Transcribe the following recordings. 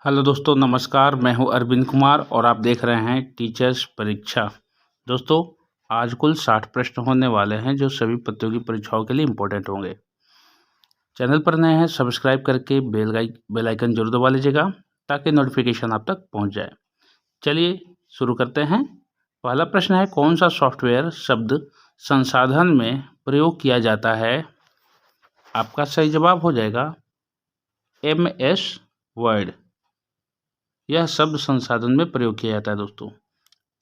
Hello दोस्तों, नमस्कार। मैं हूं अरविंद कुमार और आप देख रहे हैं टीचर्स परीक्षा। दोस्तों, आज कुल 60 प्रश्न होने वाले हैं जो सभी प्रतियोगी परीक्षाओं के लिए इम्पोर्टेंट होंगे। चैनल पर नए हैं, सब्सक्राइब करके बेल आइकन जरूर दबा लीजिएगा ताकि नोटिफिकेशन आप तक पहुंच जाए। चलिए शुरू करते हैं। पहला प्रश्न है, कौन सा सॉफ्टवेयर शब्द संसाधन में प्रयोग किया जाता है? आपका सही जवाब हो जाएगा MS वर्ड। यह शब्द संसाधन में प्रयोग किया जाता है दोस्तों।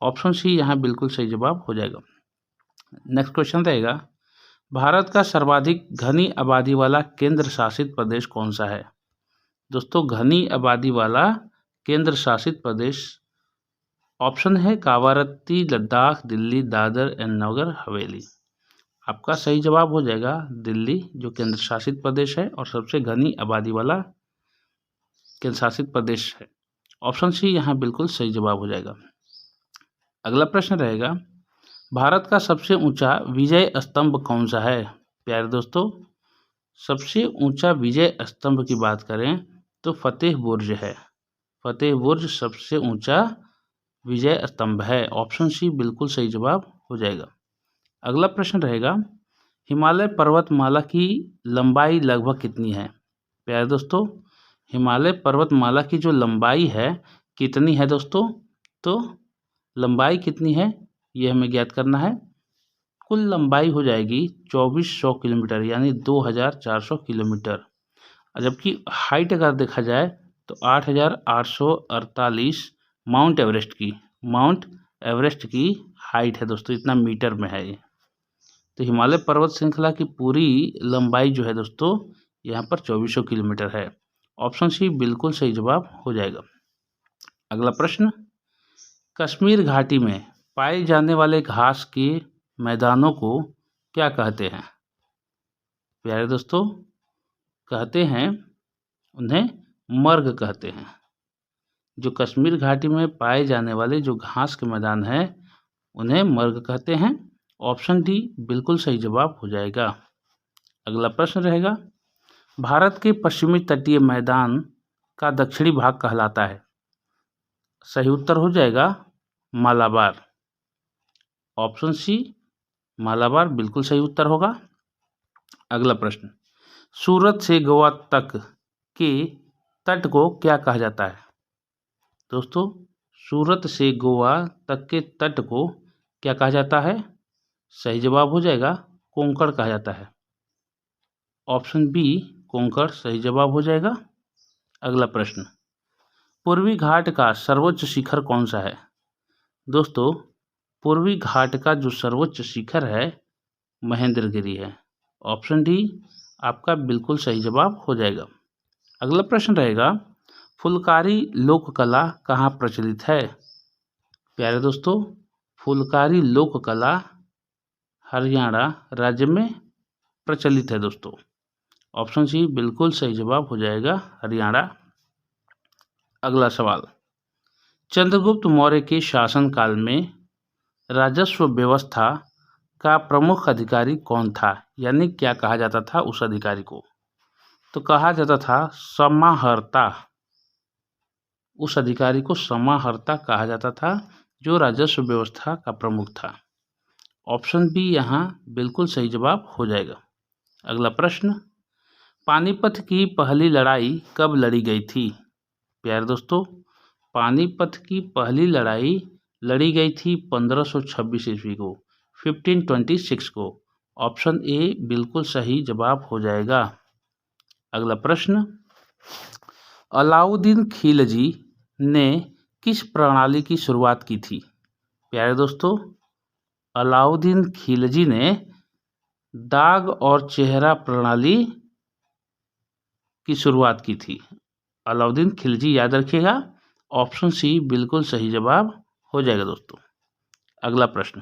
ऑप्शन सी यहाँ बिल्कुल सही जवाब हो जाएगा। नेक्स्ट क्वेश्चन रहेगा, भारत का सर्वाधिक घनी आबादी वाला केंद्र शासित प्रदेश कौन सा है? दोस्तों, घनी आबादी वाला केंद्र शासित प्रदेश ऑप्शन है कावारत्ती, लद्दाख, दिल्ली, दादर एंड नगर हवेली। आपका सही जवाब हो जाएगा दिल्ली, जो केंद्र शासित प्रदेश है और सबसे घनी आबादी वाला केंद्र शासित प्रदेश है। ऑप्शन सी यहाँ बिल्कुल सही जवाब हो जाएगा। अगला प्रश्न रहेगा, भारत का सबसे ऊंचा विजय स्तंभ कौन सा है? प्यारे दोस्तों, सबसे ऊंचा विजय स्तंभ की बात करें तो फतेह बुर्ज है। फतेह बुर्ज सबसे ऊंचा विजय स्तंभ है। ऑप्शन सी बिल्कुल सही जवाब हो जाएगा। अगला प्रश्न रहेगा, हिमालय पर्वतमाला की लंबाई लगभग कितनी है? प्यारे दोस्तों, हिमालय पर्वतमाला की जो लंबाई है कितनी है दोस्तों? तो लंबाई कितनी है ये हमें ज्ञात करना है। कुल लंबाई हो जाएगी 2400 किलोमीटर, यानी 2400 किलोमीटर। जबकि हाइट अगर देखा जाए तो 8848 माउंट एवरेस्ट की हाइट है दोस्तों। इतना मीटर में है ये। तो हिमालय पर्वत श्रृंखला की पूरी लंबाई जो है दोस्तों यहाँ पर 2400 किलोमीटर है। ऑप्शन सी बिल्कुल सही जवाब हो जाएगा। अगला प्रश्न, कश्मीर घाटी में पाए जाने वाले घास के मैदानों को क्या कहते हैं? प्यारे दोस्तों, कहते हैं उन्हें मर्ग कहते हैं। जो कश्मीर घाटी में पाए जाने वाले जो घास के मैदान हैं उन्हें मर्ग कहते हैं। ऑप्शन डी बिल्कुल सही जवाब हो जाएगा। अगला प्रश्न रहेगा, भारत के पश्चिमी तटीय मैदान का दक्षिणी भाग कहलाता है। सही उत्तर हो जाएगा मालाबार। ऑप्शन सी मालाबार बिल्कुल सही उत्तर होगा। अगला प्रश्न, सूरत से गोवा तक के तट को क्या कहा जाता है? दोस्तों, सूरत से गोवा तक के तट को क्या कहा जाता है? सही जवाब हो जाएगा कोंकण कहा जाता है। ऑप्शन बी कोंकण सही जवाब हो जाएगा। अगला प्रश्न, पूर्वी घाट का सर्वोच्च शिखर कौन सा है? दोस्तों, पूर्वी घाट का जो सर्वोच्च शिखर है महेंद्रगिरी है। ऑप्शन डी आपका बिल्कुल सही जवाब हो जाएगा। अगला प्रश्न रहेगा, फुलकारी लोक कला कहाँ प्रचलित है? प्यारे दोस्तों, फुलकारी लोक कला हरियाणा राज्य में प्रचलित है दोस्तों। ऑप्शन सी बिल्कुल सही जवाब हो जाएगा हरियाणा। अगला सवाल, चंद्रगुप्त मौर्य के शासनकाल में राजस्व व्यवस्था का प्रमुख अधिकारी कौन था? यानी क्या कहा जाता था उस अधिकारी को? तो कहा जाता था समाहर्ता। उस अधिकारी को समाहर्ता कहा जाता था जो राजस्व व्यवस्था का प्रमुख था। ऑप्शन बी यहाँ बिल्कुल सही जवाब हो जाएगा। अगला प्रश्न, पानीपत की पहली लड़ाई कब लड़ी गई थी? प्यारे दोस्तों, पानीपत की पहली लड़ाई लड़ी गई थी 1526 ईस्वी को, 1526 को। ऑप्शन ए बिल्कुल सही जवाब हो जाएगा। अगला प्रश्न, अलाउद्दीन खिलजी ने किस प्रणाली की शुरुआत की थी? प्यारे दोस्तों, अलाउद्दीन खिलजी ने दाग और चेहरा प्रणाली की शुरुआत की थी। अलाउद्दीन खिलजी याद रखिएगा। ऑप्शन सी बिल्कुल सही जवाब हो जाएगा दोस्तों। अगला प्रश्न,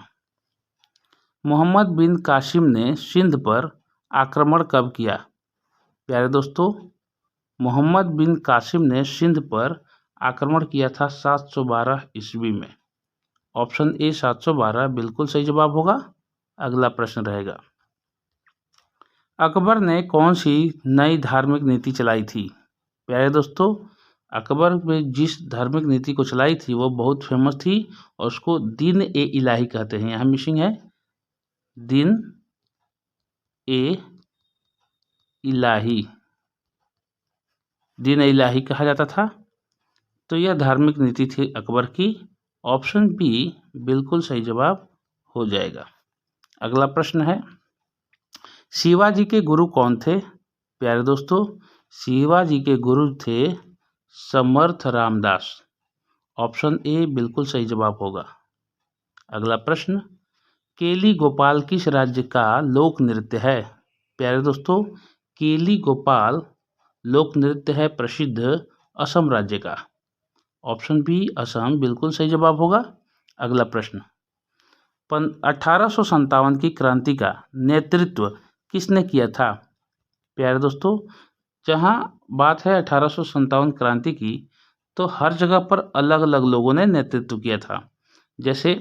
मोहम्मद बिन कासिम ने सिंध पर आक्रमण कब किया? प्यारे दोस्तों, मोहम्मद बिन कासिम ने सिंध पर आक्रमण किया था 712 ईस्वी में। ऑप्शन ए 712 बिल्कुल सही जवाब होगा। अगला प्रश्न रहेगा, अकबर ने कौन सी नई धार्मिक नीति चलाई थी? प्यारे दोस्तों, अकबर में जिस धार्मिक नीति को चलाई थी वो बहुत फेमस थी और उसको दीन ए इलाही कहते हैं। यहाँ मिसिंग है दीन ए इलाही, दीन ए इलाही कहा जाता था। तो यह धार्मिक नीति थी अकबर की। ऑप्शन बी बिल्कुल सही जवाब हो जाएगा। अगला प्रश्न है, शिवाजी के गुरु कौन थे? प्यारे दोस्तों, शिवाजी के गुरु थे समर्थ रामदास। ऑप्शन ए बिल्कुल सही जवाब होगा। अगला प्रश्न, केली गोपाल किस राज्य का लोक नृत्य है? प्यारे दोस्तों, केली गोपाल लोक नृत्य है प्रसिद्ध असम राज्य का। ऑप्शन बी असम बिल्कुल सही जवाब होगा। अगला प्रश्न, 1857 की क्रांति का नेतृत्व किसने किया था? प्यारे दोस्तों, जहाँ बात है 1857 क्रांति की, तो हर जगह पर अलग अलग लोगों ने नेतृत्व किया था। जैसे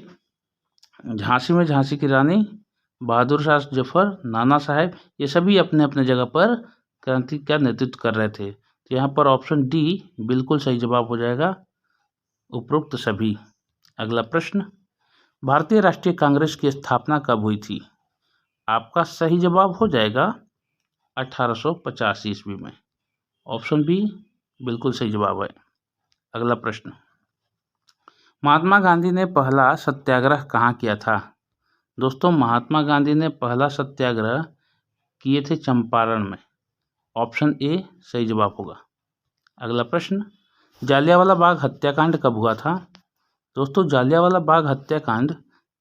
झांसी में झांसी की रानी, बहादुर शाह जफर, नाना साहेब, ये सभी अपने अपने जगह पर क्रांति का नेतृत्व कर रहे थे। तो यहाँ पर ऑप्शन डी बिल्कुल सही जवाब हो जाएगा, उपरोक्त सभी। अगला प्रश्न, भारतीय राष्ट्रीय कांग्रेस की स्थापना कब हुई थी? आपका सही जवाब हो जाएगा 1850 ईस्वी में। ऑप्शन बी बिल्कुल सही जवाब है। अगला प्रश्न, महात्मा गांधी ने पहला सत्याग्रह कहाँ किया था? दोस्तों, महात्मा गांधी ने पहला सत्याग्रह किए थे चंपारण में। ऑप्शन ए सही जवाब होगा। अगला प्रश्न, जालियांवाला बाग हत्याकांड कब हुआ था? दोस्तों, जालियांवाला बाग हत्याकांड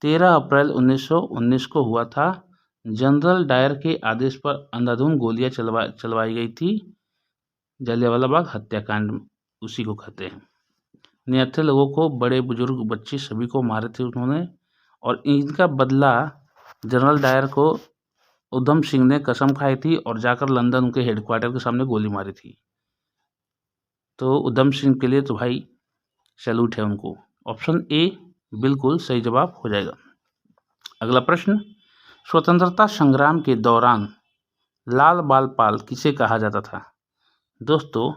13 अप्रैल 1919 को हुआ था। जनरल डायर के आदेश पर अंधाधुंध गोलियां चलवाई गई थी। जालियांवाला बाग हत्याकांड उसी को कहते हैं। निहत्थे लोगों को, बड़े बुजुर्ग बच्चे सभी को मारे थे उन्होंने, और इनका बदला जनरल डायर को उधम सिंह ने कसम खाई थी और जाकर लंदन उनके हेडक्वार्टर के सामने गोली मारी थी। तो उधम सिंह के लिए तो भाई सैल्यूट है उनको। ऑप्शन ए बिल्कुल सही जवाब हो जाएगा। अगला प्रश्न, स्वतंत्रता संग्राम के दौरान लाल बाल पाल किसे कहा जाता था? दोस्तों,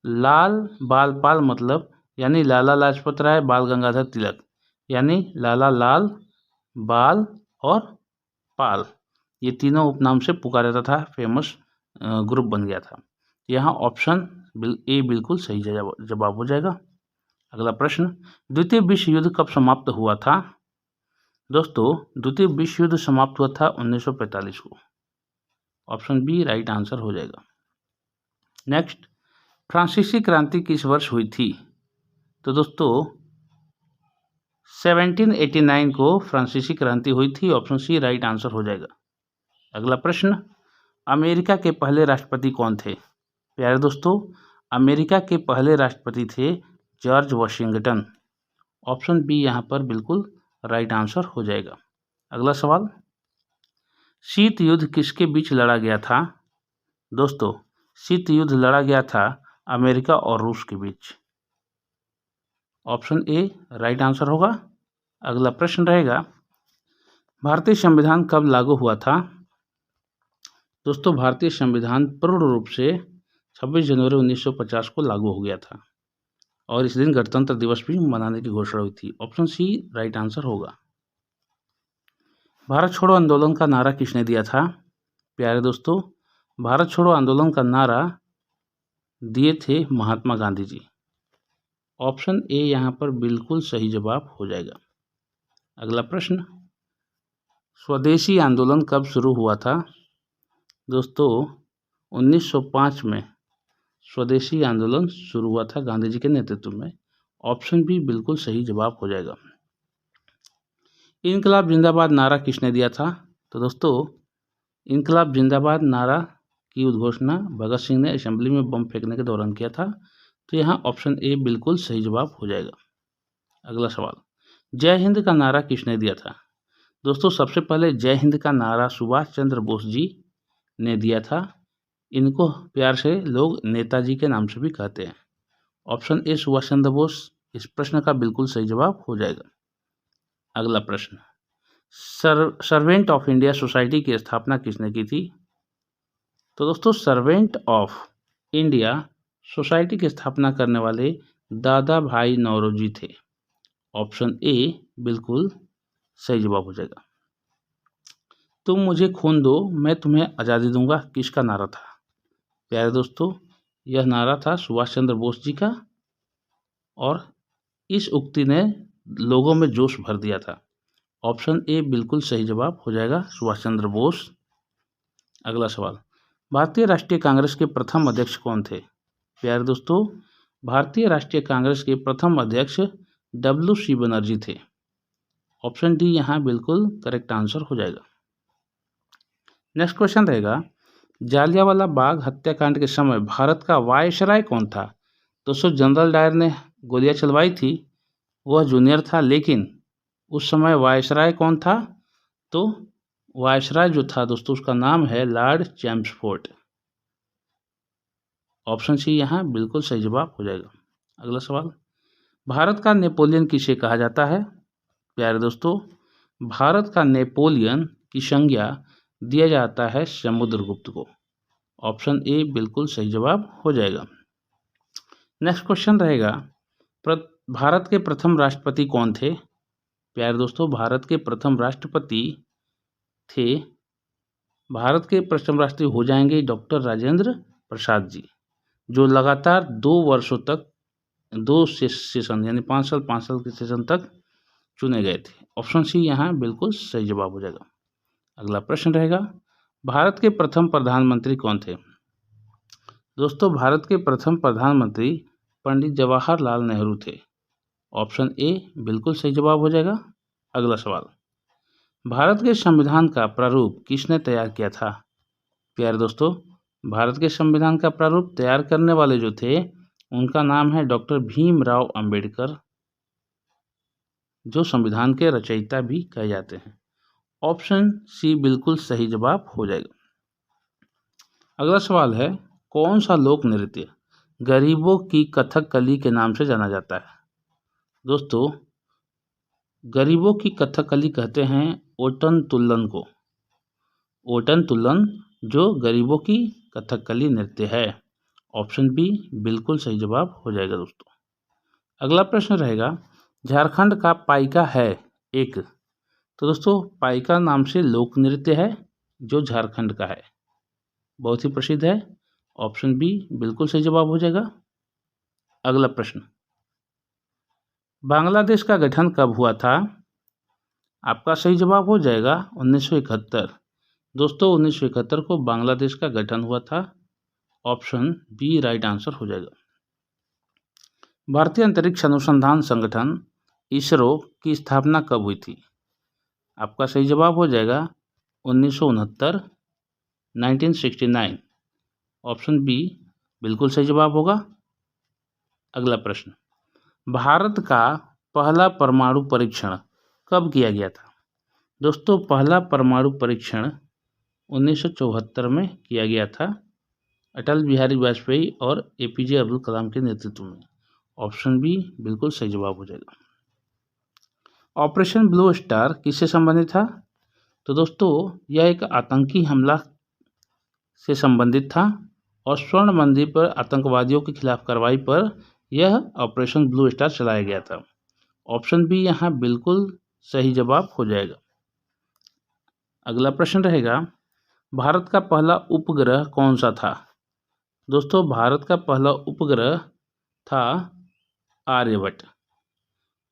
लाल बाल पाल मतलब यानी लाला लाजपत राय, बाल गंगाधर तिलक, यानी लाला लाल, बाल और पाल, ये तीनों उपनाम से पुकारा जाता था। फेमस ग्रुप बन गया था। यहाँ ऑप्शन ए बिल्कुल सही जवाब हो जाएगा। अगला प्रश्न, द्वितीय विश्व युद्ध कब समाप्त हुआ था? दोस्तों, द्वितीय विश्व युद्ध समाप्त हुआ था 1945 को। ऑप्शन बी राइट आंसर हो जाएगा। नेक्स्ट, फ्रांसीसी क्रांति किस वर्ष हुई थी? तो दोस्तों, 1789 को फ्रांसीसी क्रांति हुई थी। ऑप्शन सी राइट आंसर हो जाएगा। अगला प्रश्न, अमेरिका के पहले राष्ट्रपति कौन थे? प्यारे दोस्तों, अमेरिका के पहले राष्ट्रपति थे जॉर्ज वॉशिंगटन। ऑप्शन बी यहाँ पर बिल्कुल राइट आंसर हो जाएगा। अगला सवाल, शीत युद्ध किसके बीच लड़ा गया था? दोस्तों, शीत युद्ध लड़ा गया था अमेरिका और रूस के बीच। ऑप्शन ए राइट आंसर होगा। अगला प्रश्न रहेगा, भारतीय संविधान कब लागू हुआ था? दोस्तों, भारतीय संविधान पूर्ण रूप से 26 जनवरी 1950 को लागू हो गया था और इस दिन गणतंत्र दिवस भी मनाने की घोषणा हुई थी। ऑप्शन सी राइट आंसर होगा। भारत छोड़ो आंदोलन का नारा किसने दिया था? प्यारे दोस्तों, भारत छोड़ो आंदोलन का नारा दिए थे महात्मा गांधी जी। ऑप्शन ए यहाँ पर बिल्कुल सही जवाब हो जाएगा। अगला प्रश्न, स्वदेशी आंदोलन कब शुरू हुआ था? दोस्तों, 1905 में स्वदेशी आंदोलन शुरू हुआ था गांधी जी के नेतृत्व में। ऑप्शन बी बिल्कुल सही जवाब हो जाएगा। इनकलाब जिंदाबाद नारा किसने दिया था? तो दोस्तों, इनकलाब जिंदाबाद नारा की उद्घोषणा भगत सिंह ने असेंबली में बम फेंकने के दौरान किया था। तो यहाँ ऑप्शन ए बिल्कुल सही जवाब हो जाएगा। अगला सवाल, जय हिंद का नारा किसने दिया था? दोस्तों, सबसे पहले जय हिंद का नारा सुभाष चंद्र बोस जी ने दिया था। इनको प्यार से लोग नेताजी के नाम से भी कहते हैं। ऑप्शन ए सुभाष चंद्र बोस इस प्रश्न का बिल्कुल सही जवाब हो जाएगा। अगला प्रश्न, सर्वेंट ऑफ इंडिया सोसाइटी की स्थापना किसने की थी? तो दोस्तों, सर्वेंट ऑफ इंडिया सोसाइटी की स्थापना करने वाले दादा भाई नौरोजी थे? ऑप्शन ए बिल्कुल सही जवाब हो जाएगा। तुम मुझे खून दो मैं तुम्हें आज़ादी दूंगा किसका नारा था? प्यारे दोस्तों, यह नारा था सुभाष चंद्र बोस जी का, और इस उक्ति ने लोगों में जोश भर दिया था। ऑप्शन ए बिल्कुल सही जवाब हो जाएगा, सुभाष चंद्र बोस। अगला सवाल, भारतीय राष्ट्रीय कांग्रेस के प्रथम अध्यक्ष कौन थे? प्यारे दोस्तों, भारतीय राष्ट्रीय कांग्रेस के प्रथम अध्यक्ष WC बनर्जी थे। ऑप्शन डी यहाँ बिल्कुल करेक्ट आंसर हो जाएगा। नेक्स्ट क्वेश्चन रहेगा, जालियांवाला बाग हत्याकांड के समय भारत का वायसराय कौन था? दोस्तों, जनरल डायर ने गोलियां चलवाई थी, वह जूनियर था, लेकिन उस समय वायसराय कौन था? तो वायसराय जो था दोस्तों, उसका नाम है लॉर्ड चैम्सफोर्ड। ऑप्शन सी यहाँ बिल्कुल सही जवाब हो जाएगा। अगला सवाल, भारत का नेपोलियन किसे कहा जाता है? प्यारे दोस्तों, भारत का नेपोलियन की संज्ञा दिया जाता है समुद्रगुप्त को। ऑप्शन ए बिल्कुल सही जवाब हो जाएगा। नेक्स्ट क्वेश्चन रहेगा, भारत के प्रथम राष्ट्रपति कौन थे? प्यारे दोस्तों, भारत के प्रथम राष्ट्रपति हो जाएंगे डॉक्टर राजेंद्र प्रसाद जी, जो लगातार 2 वर्षों तक 2 सेशन यानी 5 साल के सेशन तक चुने गए थे। ऑप्शन सी यहाँ बिल्कुल सही जवाब हो जाएगा। अगला प्रश्न रहेगा, भारत के प्रथम प्रधानमंत्री कौन थे? दोस्तों, भारत के प्रथम प्रधानमंत्री पंडित जवाहरलाल नेहरू थे। ऑप्शन ए बिल्कुल सही जवाब हो जाएगा। अगला सवाल, भारत के संविधान का प्रारूप किसने तैयार किया था? प्यारे दोस्तों, भारत के संविधान का प्रारूप तैयार करने वाले जो थे, उनका नाम है डॉक्टर भीमराव अंबेडकर, जो संविधान के रचयिता भी कहे जाते हैं। ऑप्शन सी बिल्कुल सही जवाब हो जाएगा। अगला सवाल है, कौन सा लोक नृत्य गरीबों की कथकली के नाम से जाना जाता है? दोस्तों, गरीबों की कथकली कहते हैं ओटन तुल्लन को। ओटन तुल्लन जो गरीबों की कथकली नृत्य है। ऑप्शन बी बिल्कुल सही जवाब हो जाएगा दोस्तों। अगला प्रश्न रहेगा, झारखंड का पाइका है एक? तो दोस्तों, पाइका नाम से लोक नृत्य है जो झारखंड का है, बहुत ही प्रसिद्ध है। ऑप्शन बी बिल्कुल सही जवाब हो जाएगा। अगला प्रश्न, बांग्लादेश का गठन कब हुआ था? आपका सही जवाब हो जाएगा 1971। दोस्तों, 1971 को बांग्लादेश का गठन हुआ था। ऑप्शन बी राइट आंसर हो जाएगा। भारतीय अंतरिक्ष अनुसंधान संगठन इसरो की स्थापना कब हुई थी? आपका सही जवाब हो जाएगा 1969, 1969। ऑप्शन बी बिल्कुल सही जवाब होगा। अगला प्रश्न, भारत का पहला परमाणु परीक्षण कब किया गया था? दोस्तों, पहला परमाणु परीक्षण 1974 में किया गया था, अटल बिहारी वाजपेयी और APJ अब्दुल कलाम के नेतृत्व में। ऑप्शन बी बिल्कुल सही जवाब हो जाएगा। ऑपरेशन ब्लू स्टार किससे संबंधित था? तो दोस्तों, यह एक आतंकी हमला से संबंधित था, और स्वर्ण मंदिर पर आतंकवादियों के खिलाफ कार्रवाई पर यह ऑपरेशन ब्लू स्टार चलाया गया था। ऑप्शन बी यहाँ बिल्कुल सही जवाब हो जाएगा। अगला प्रश्न रहेगा, भारत का पहला उपग्रह कौन सा था? दोस्तों, भारत का पहला उपग्रह था आर्यभट्ट।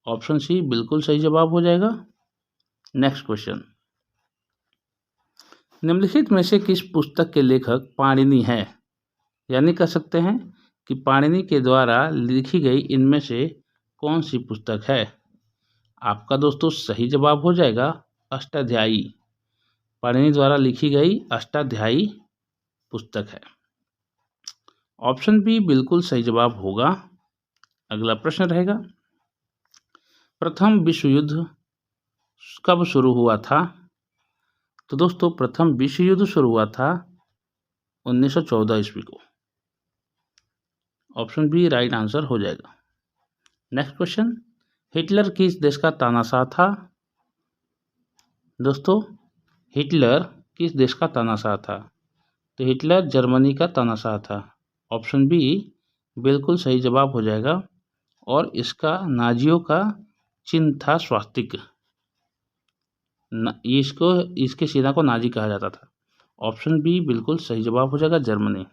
ऑप्शन सी बिल्कुल सही जवाब हो जाएगा। नेक्स्ट क्वेश्चन, निम्नलिखित में से किस पुस्तक के लेखक पाणिनि है? यानी कह सकते हैं कि पाणिनि के द्वारा लिखी गई इनमें से कौन सी पुस्तक है? आपका दोस्तों सही जवाब हो जाएगा अष्टाध्यायी। पाणिनि द्वारा लिखी गई अष्टाध्यायी पुस्तक है। ऑप्शन बी बिल्कुल सही जवाब होगा। अगला प्रश्न रहेगा, प्रथम विश्व युद्ध कब शुरू हुआ था? तो दोस्तों, प्रथम विश्व युद्ध शुरू हुआ था 1914 ईस्वी को। ऑप्शन बी राइट आंसर हो जाएगा। नेक्स्ट क्वेश्चन, हिटलर किस देश का तानाशाह था? दोस्तों, हिटलर किस देश का तानाशाह था? तो हिटलर जर्मनी का तानाशाह था। ऑप्शन बी बिल्कुल सही जवाब हो जाएगा। और इसका नाजियों का चिन्ह था स्वास्तिक। इसके सेना को नाजी कहा जाता था। ऑप्शन बी बिल्कुल सही जवाब हो जाएगा, जर्मनी।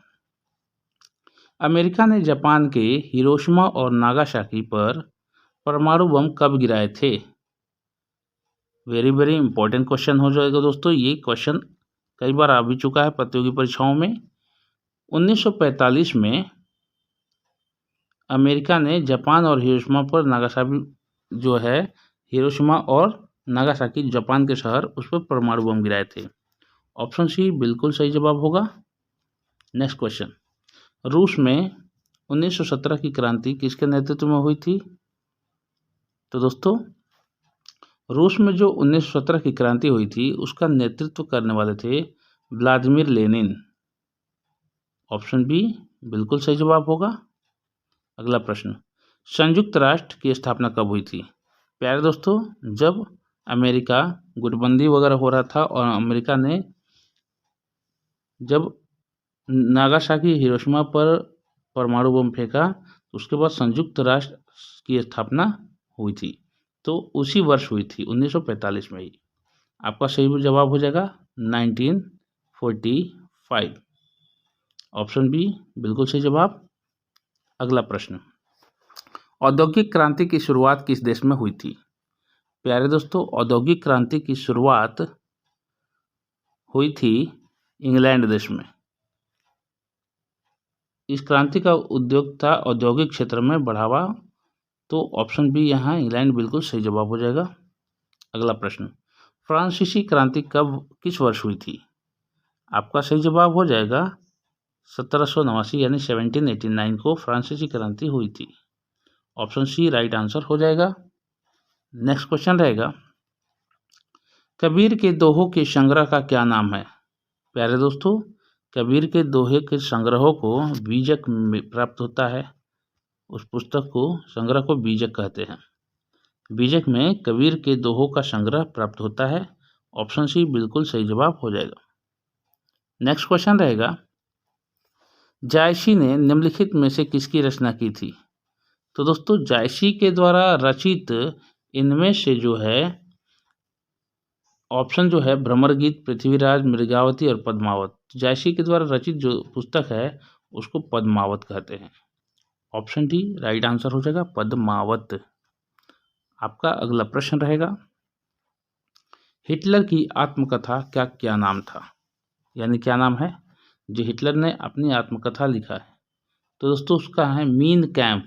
अमेरिका ने जापान के हिरोशिमा और नागासाकी पर परमाणु बम कब गिराए थे? वेरी वेरी इंपॉर्टेंट क्वेश्चन हो जाएगा दोस्तों। ये क्वेश्चन कई बार आ भी चुका है प्रतियोगी परीक्षाओं में। 1945 में अमेरिका ने जापान और हिरोशिमा पर नागासाकी जो है, हिरोशिमा और नागासाकी जापान के शहर, उस पर परमाणु बम गिराए थे। ऑप्शन सी बिल्कुल सही जवाब होगा। नेक्स्ट क्वेश्चन, रूस में 1917 की क्रांति किसके नेतृत्व में हुई थी? तो दोस्तों रूस में जो 1917 की क्रांति हुई थी उसका नेतृत्व करने वाले थे व्लादिमीर लेनिन। ऑप्शन बी बिल्कुल सही जवाब होगा। अगला प्रश्न, संयुक्त राष्ट्र की स्थापना कब हुई थी? प्यारे दोस्तों, जब अमेरिका गुटबंदी वगैरह हो रहा था और अमेरिका ने जब नागासाकी हिरोशिमा पर परमाणु बम फेंका तो उसके बाद संयुक्त राष्ट्र की स्थापना हुई थी। तो उसी वर्ष हुई थी, 1945 में ही। आपका सही जवाब हो जाएगा 1945। ऑप्शन बी बिल्कुल सही जवाब। अगला प्रश्न, औद्योगिक क्रांति की शुरुआत किस देश में हुई थी? प्यारे दोस्तों, औद्योगिक क्रांति की शुरुआत हुई थी इंग्लैंड देश में। इस क्रांति का उद्योग था औद्योगिक क्षेत्र में बढ़ावा। तो ऑप्शन बी यहाँ इंग्लैंड बिल्कुल सही जवाब हो जाएगा। अगला प्रश्न, फ्रांसीसी क्रांति किस वर्ष हुई थी? आपका सही जवाब हो जाएगा 1789 यानी 1789 को फ्रांसीसी क्रांति हुई थी। ऑप्शन सी राइट आंसर हो जाएगा। नेक्स्ट क्वेश्चन रहेगा, कबीर के दोहों के संग्रह का क्या नाम है? प्यारे दोस्तों, कबीर के दोहे के संग्रहों को बीजक प्राप्त होता है। उस पुस्तक को संग्रह को बीजक कहते हैं। बीजक में कबीर के दोहों का संग्रह प्राप्त होता है। ऑप्शन सी बिल्कुल सही जवाब हो जाएगा। नेक्स्ट क्वेश्चन रहेगा, जायसी ने निम्नलिखित में से किसकी रचना की थी? तो दोस्तों जायसी के द्वारा रचित इनमें से जो है ऑप्शन जो है भ्रमर गीत, पृथ्वीराज, मृगावती और पद्मावत। जायसी के द्वारा रचित जो पुस्तक है उसको पद्मावत कहते हैं। ऑप्शन डी राइट आंसर हो जाएगा, पद्मावत। आपका अगला प्रश्न रहेगा, हिटलर की आत्मकथा का क्या नाम था? यानी क्या नाम है जो हिटलर ने अपनी आत्मकथा लिखा है? तो दोस्तों उसका है मीन कैंप।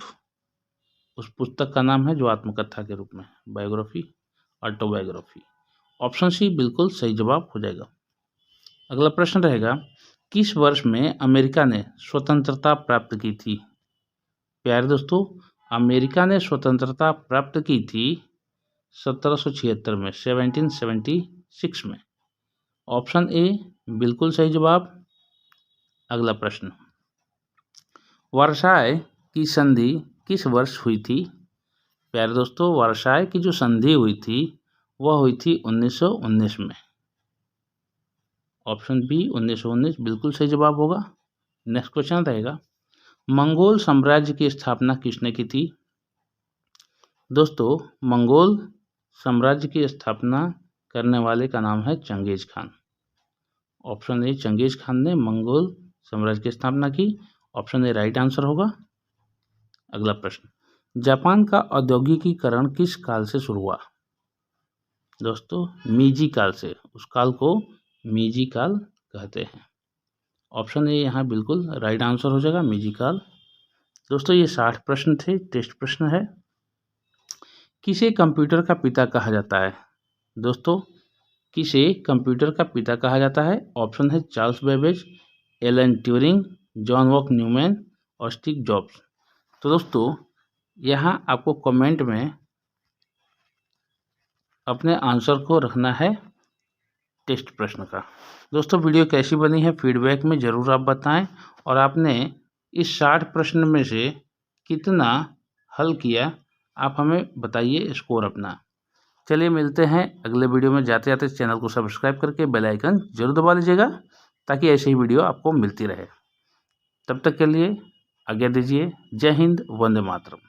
उस पुस्तक का नाम है जो आत्मकथा के रूप में, बायोग्राफी, ऑटोबायोग्राफी। ऑप्शन सी बिल्कुल सही जवाब हो जाएगा। अगला प्रश्न रहेगा, किस वर्ष में अमेरिका ने स्वतंत्रता प्राप्त की थी? प्यारे दोस्तों, अमेरिका ने स्वतंत्रता प्राप्त की थी 1776 में, 1776 में। ऑप्शन ए बिल्कुल सही जवाब। अगला प्रश्न, वर्साय की संधि किस वर्ष हुई थी? प्यारे दोस्तों, वर्साय की जो संधि हुई थी वह हुई थी 1919 में। ऑप्शन बी 1919 बिल्कुल सही जवाब होगा। नेक्स्ट क्वेश्चन रहेगा, मंगोल साम्राज्य की स्थापना किसने की थी? दोस्तों मंगोल साम्राज्य की स्थापना करने वाले का नाम है Genghis Khan. Option A Genghis Khan ने मंगोल साम्राज्य की स्थापना की। ऑप्शन ए राइट आंसर होगा। अगला प्रश्न, जापान का औद्योगिकीकरण किस काल से शुरू हुआ? दोस्तों मीजी काल से। उस काल को मीजी काल कहते हैं। ऑप्शन ए यहाँ बिल्कुल राइट आंसर हो जाएगा, मीजी काल। दोस्तों ये 60 प्रश्न थे, टेस्ट प्रश्न है। किसे कंप्यूटर का पिता कहा जाता है? दोस्तों किसे कंप्यूटर का पिता कहा जाता है? ऑप्शन है Charles Babbage, Alan Turing, John von Neumann और स्टीव जॉब्स। तो दोस्तों यहाँ आपको कमेंट में अपने आंसर को रखना है टेस्ट प्रश्न का। दोस्तों वीडियो कैसी बनी है फीडबैक में ज़रूर आप बताएं, और आपने इस 60 प्रश्न में से कितना हल किया आप हमें बताइए स्कोर अपना। चलिए मिलते हैं अगले वीडियो में। जाते जाते चैनल को सब्सक्राइब करके बेल आइकन जरूर दबा लीजिएगा ताकि ऐसी ही वीडियो आपको मिलती रहे। तब तक के लिए आज्ञा दीजिए। जय हिंद, वंदे मातरम।